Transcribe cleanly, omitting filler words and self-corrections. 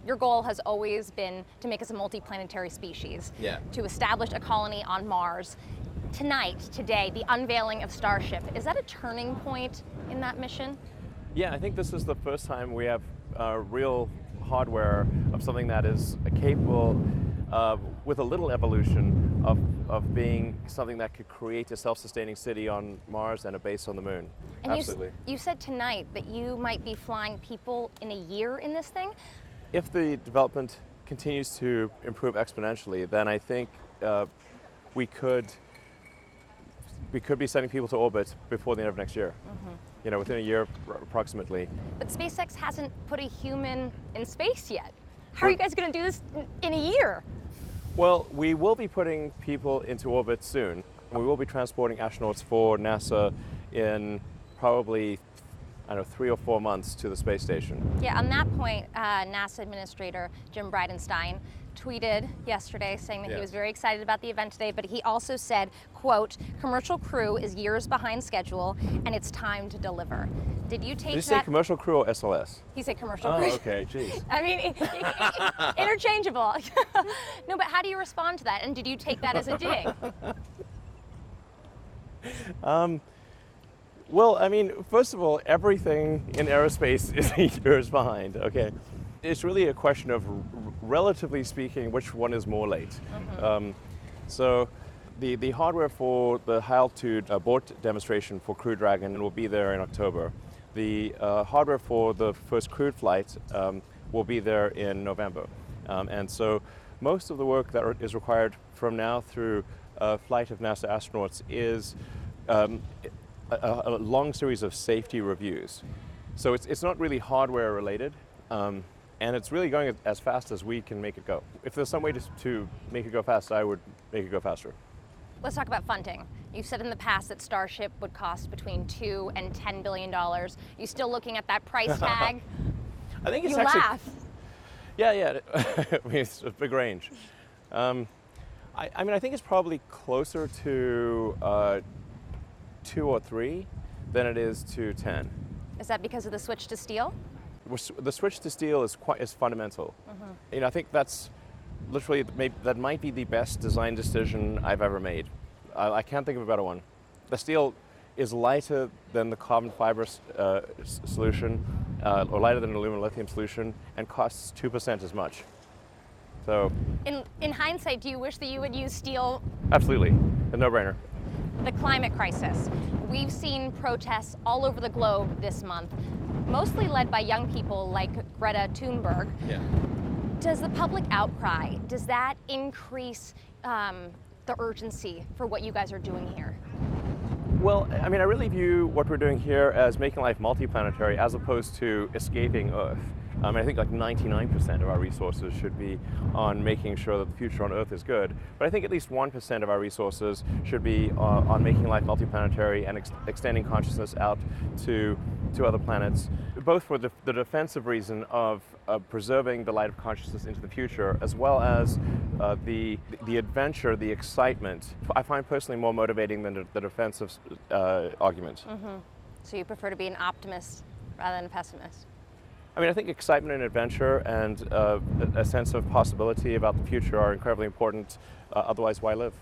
your goal has always been to make us a multiplanetary species, to establish a colony on Mars. Tonight, today, the unveiling of Starship, is that a turning point in that mission? Yeah, I think this is the first time we have real hardware of something that is capable, with a little evolution, of being something that could create a self-sustaining city on Mars and a base on the moon. And absolutely. You said tonight that you might be flying people in a year in this thing? If the development continues to improve exponentially, then I think we could be sending people to orbit before the end of next year. You know, within a year approximately. But SpaceX hasn't put a human in space yet. How are you guys going to do this in a year? Well, we will be putting people into orbit soon. We will be transporting astronauts for NASA in probably, I don't know, 3 or 4 months to the space station. Yeah, on that point, NASA Administrator Jim Bridenstine tweeted yesterday saying that he was very excited about the event today, but he also said, quote, "Commercial crew is years behind schedule and it's time to deliver." Did you take that? Did you say commercial crew or SLS? He said commercial crew. Oh, okay, geez. I mean, interchangeable. No, but how do you respond to that? And did you take that as a dig? Well, I mean, first of all, everything in aerospace is years behind, okay? It's really a question of, relatively speaking, which one is more late. So the hardware for the high altitude abort demonstration for Crew Dragon will be there in October. The hardware for the first crewed flight will be there in November. And so most of the work that is required from now through flight of NASA astronauts is a long series of safety reviews. So it's not really hardware related. And it's really going as fast as we can make it go. If there's some way to make it go fast, I would make it go faster. Let's talk about funding. You've said in the past that Starship would cost between $2 and $10 billion. You still looking at that price tag? I think it's you actually... laugh. Yeah. I mean, it's a big range. I mean, I think it's probably closer to 2 or 3 than it is to 10. Is that because of the switch to steel? The switch to steel is fundamental. You know, I think that's literally that might be the best design decision I've ever made. I can't think of a better one. The steel is lighter than the carbon fiber solution, or lighter than an aluminum lithium solution, and costs 2% as much. So, in hindsight, do you wish that you would use steel? Absolutely, a no-brainer. The climate crisis. We've seen protests all over the globe this month, mostly led by young people like Greta Thunberg. Does the public outcry, does that increase the urgency for what you guys are doing here? Well, I mean, I really view what we're doing here as making life multiplanetary as opposed to escaping Earth. I think like 99% of our resources should be on making sure that the future on Earth is good. But I think at least 1% of our resources should be on making life multiplanetary and extending consciousness out to other planets, both for the defensive reason of preserving the light of consciousness into the future, as well as the adventure, the excitement. I find personally more motivating than the defensive argument. So you prefer to be an optimist rather than a pessimist? I mean, I think excitement and adventure and a sense of possibility about the future are incredibly important. Otherwise, why live?